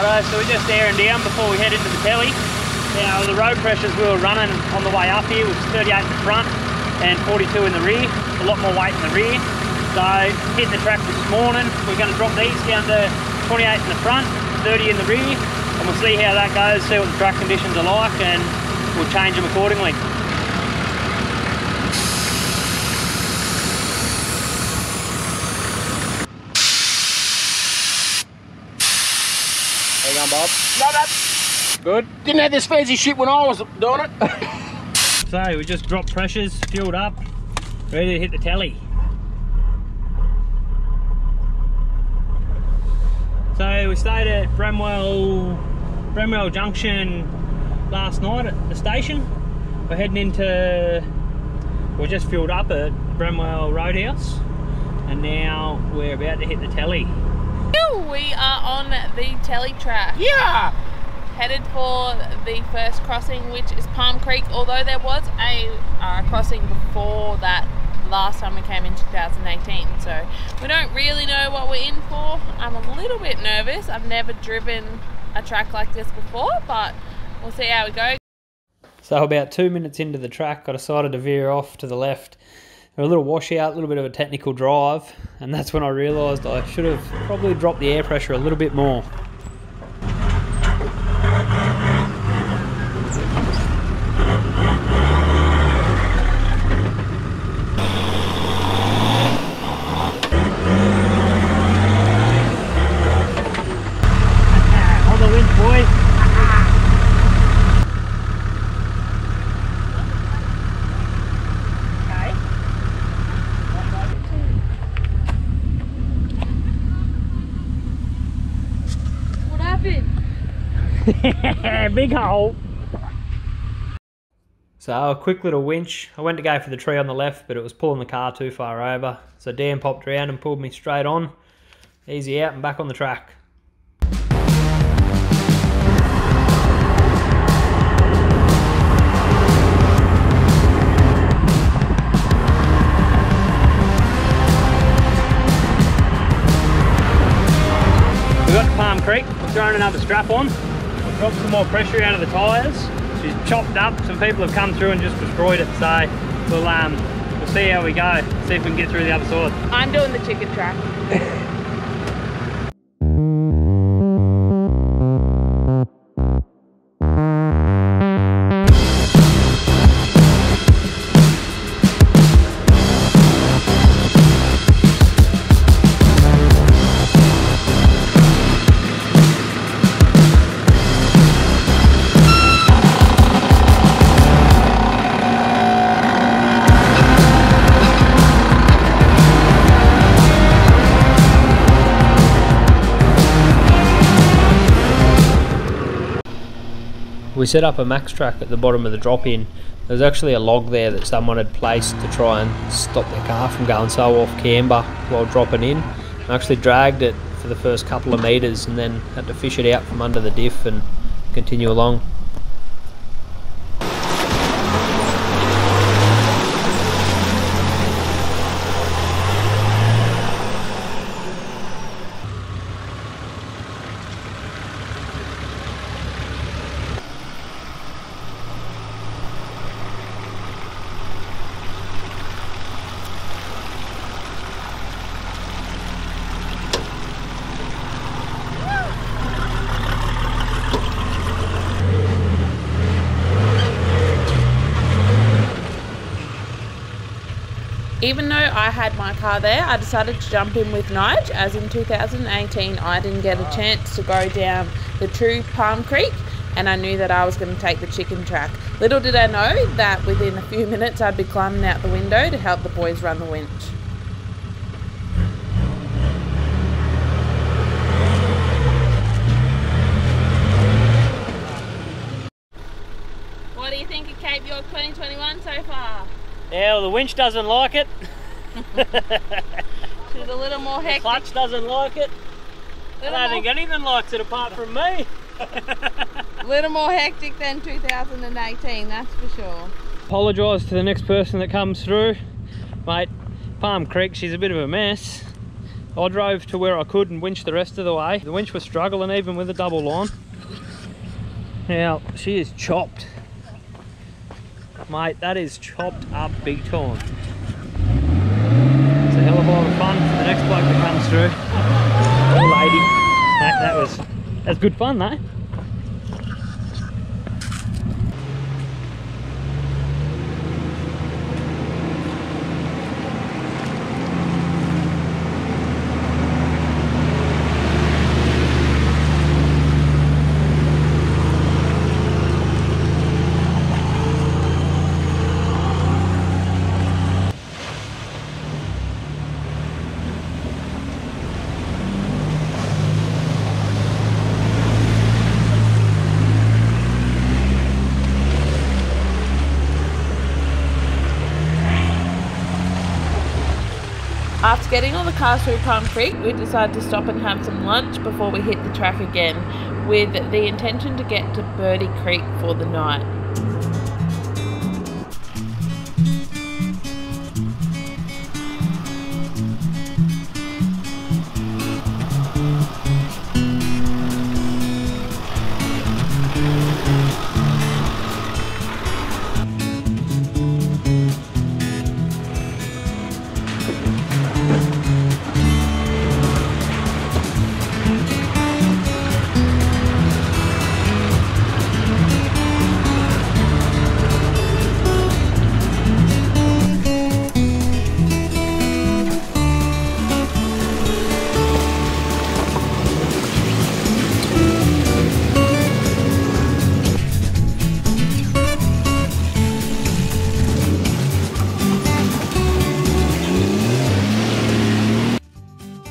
Righto, so we're just airing down before we head into the telly. Now the road pressures we were running on the way up here was 38 in the front and 42 in the rear, a lot more weight in the rear. So hitting the track this morning, we're going to drop these down to 28 in the front, 30 in the rear, and we'll see how that goes, see what the track conditions are like, and we'll change them accordingly. How you going, Bob? No, that Good? didn't have this fancy shit when I was doing it. So we just dropped pressures, fueled up, ready to hit the telly. So we stayed at Bramwell Junction last night at the station. We're heading into, we just fueled up at Bramwell Roadhouse, and now we're about to hit the telly. We are on the telly track. Yeah! Headed for the first crossing, which is Palm Creek, although there was a crossing before that last time we came in 2018, so we don't really know what we're in for. I'm a little bit nervous. I've never driven a track like this before, but we'll see how we go. So about 2 minutes into the track, I decided to veer off to the left. A little washout, a little bit of a technical drive, and that's when I realised I should have probably dropped the air pressure a little bit more. On the winch, boy. Big hole. So a quick little winch. I went to go for the tree on the left, but it was pulling the car too far over. So Dan popped around and pulled me straight on. Easy out and back on the track. We got to Palm Creek, we're throwing another strap on. We've dropped some more pressure out of the tyres. She's chopped up, some people have come through and just destroyed it, so we'll see how we go, see if we can get through the other side. I'm doing the chicken track. We set up a max track at the bottom of the drop-in. There's actually a log there that someone had placed to try and stop their car from going so off camber while dropping in. I actually dragged it for the first couple of metres and then had to fish it out from under the diff and continue along. Even though I had my car there, I decided to jump in with Nige, as in 2018 I didn't get a chance to go down the true Palm Creek, and I knew that I was going to take the chicken track. Little did I know that within a few minutes I'd be climbing out the window to help the boys run the winch. What do you think of Cape York 2021 so far? Yeah, well, the winch doesn't like it. She's a little more hectic. The clutch doesn't like it. I don't think anything likes it apart from me. A little more hectic than 2018, that's for sure. Apologise to the next person that comes through. Mate, Palm Creek, she's a bit of a mess. I drove to where I could and winched the rest of the way. The winch was struggling even with a double line. Now, she is chopped. Mate, that is chopped up big time. It's a hell of a lot of fun for the next bloke that comes through. Or lady. That's good fun, though. After getting all the cars through Palm Creek, we decided to stop and have some lunch before we hit the track again, with the intention to get to Birdie Creek for the night.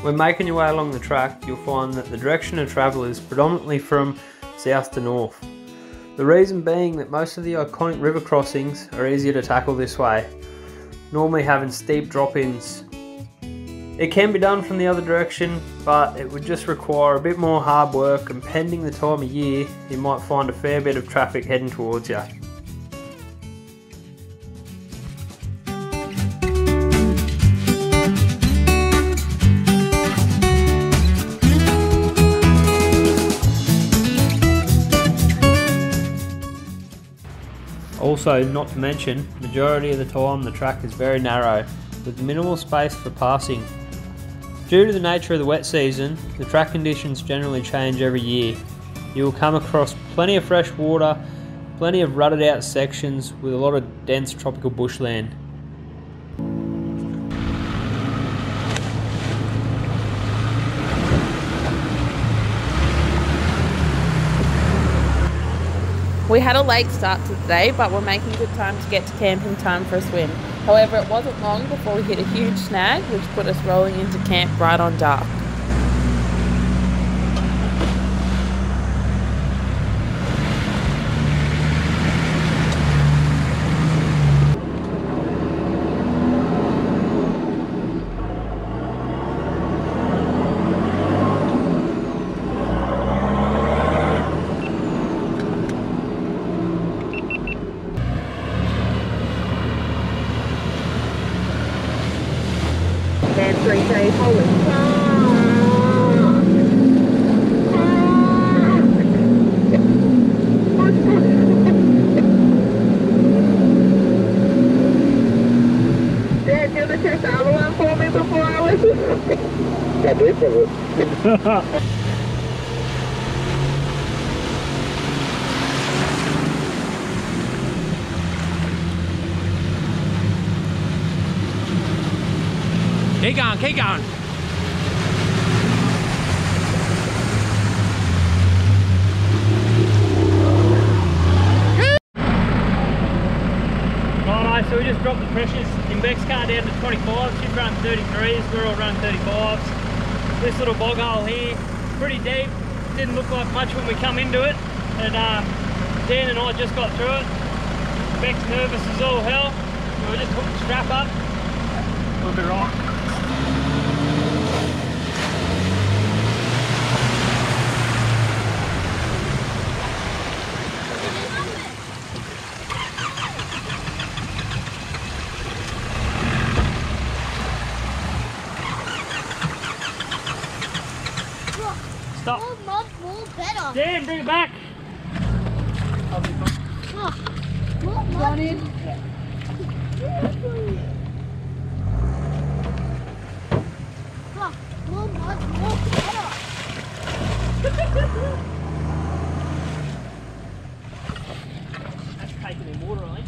When making your way along the track, you'll find that the direction of travel is predominantly from south to north. The reason being that most of the iconic river crossings are easier to tackle this way, normally having steep drop-ins. It can be done from the other direction, but it would just require a bit more hard work, and pending the time of year, you might find a fair bit of traffic heading towards you. Also, not to mention, majority of the time the track is very narrow, with minimal space for passing. Due to the nature of the wet season, the track conditions generally change every year. You will come across plenty of fresh water, plenty of rutted out sections with a lot of dense tropical bushland. We had a late start to the day, but we're making good time to get to camp in time for a swim. However, it wasn't long before we hit a huge snag, which put us rolling into camp right on dark. Keep going, keep going. Righto, so we just dropped the pressures in Beck's car down to 25. She's running 33s, we're all running 35s. This little bog hole here, pretty deep. Didn't look like much when we come into it. And Dan and I just got through it. Beck's nervous as all hell. So we just hooked the strap up. We'll be right. Stop. More mud, more better. Dan, bring it back. I'll be fine. Oh, more mud. Oh, more mud, more better. That's taking in water, I think.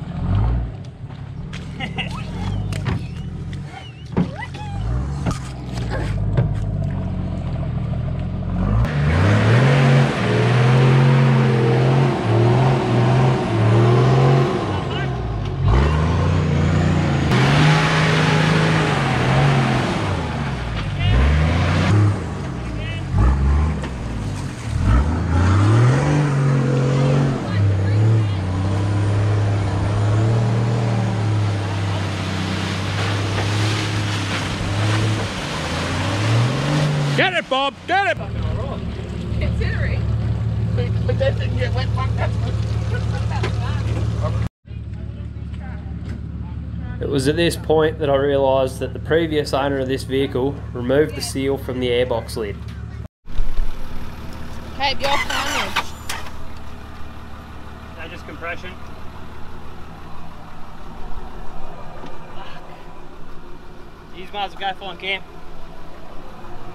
Get it, Bob, get it! Considering. But that didn't get wet, fuck, that's good. It was at this point that I realised that the previous owner of this vehicle removed the seal from the airbox lid. Cape York Carnage. No, just compression. You might as well go find camp.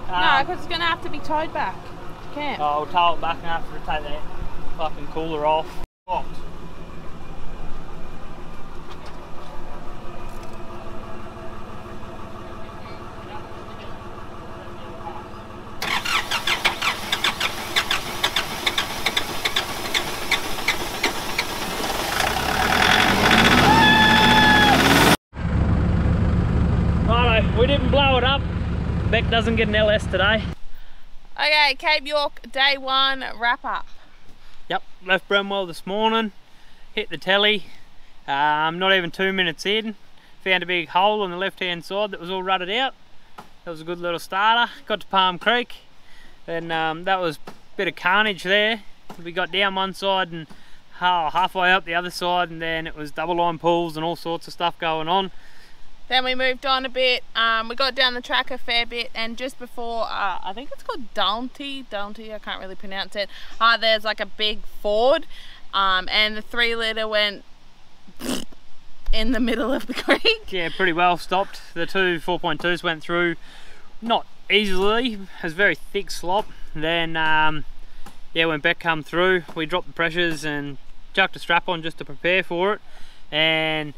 No, because it's going to have to be towed back to camp. I'll tow it back and have to take that fucking cooler off. Box. Righto, we didn't blow it up. Beck doesn't get an LS today. Okay, Cape York day 1 wrap up. Yep, left Bremwell this morning, hit the telly, not even 2 minutes in, found a big hole on the left hand side that was all rutted out. That was a good little starter. Got to Palm Creek, and that was a bit of carnage there. We got down one side and halfway up the other side, and then it was double line pulls and all sorts of stuff going on. Then we moved on a bit, we got down the track a fair bit, and just before, I think it's called Dalty, I can't really pronounce it, there's like a big ford, and the 3 litre went in the middle of the creek. Yeah, pretty well stopped. The two 4.2s went through, not easily, it was very thick slop. Then, yeah, when Beck come through, we dropped the pressures and chucked a strap on just to prepare for it, and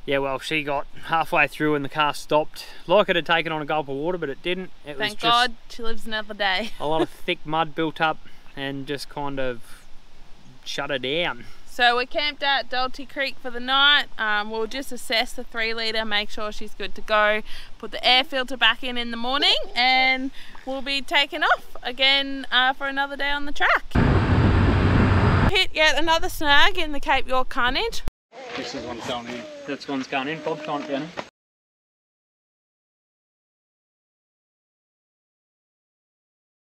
yeah, well, she got halfway through and the car stopped. Like it had taken on a gulp of water, but it didn't. It was Thank just God she lives another day. a lot of thick mud built up and just kind of shut her down. So we camped at Dalty Creek for the night. We'll just assess the 3 litre, make sure she's good to go, put the air filter back in the morning, and we'll be taking off again for another day on the track. Hit yet another snag in the Cape York Carnage. This is one's going in. This one's going in. Bob's trying to get in.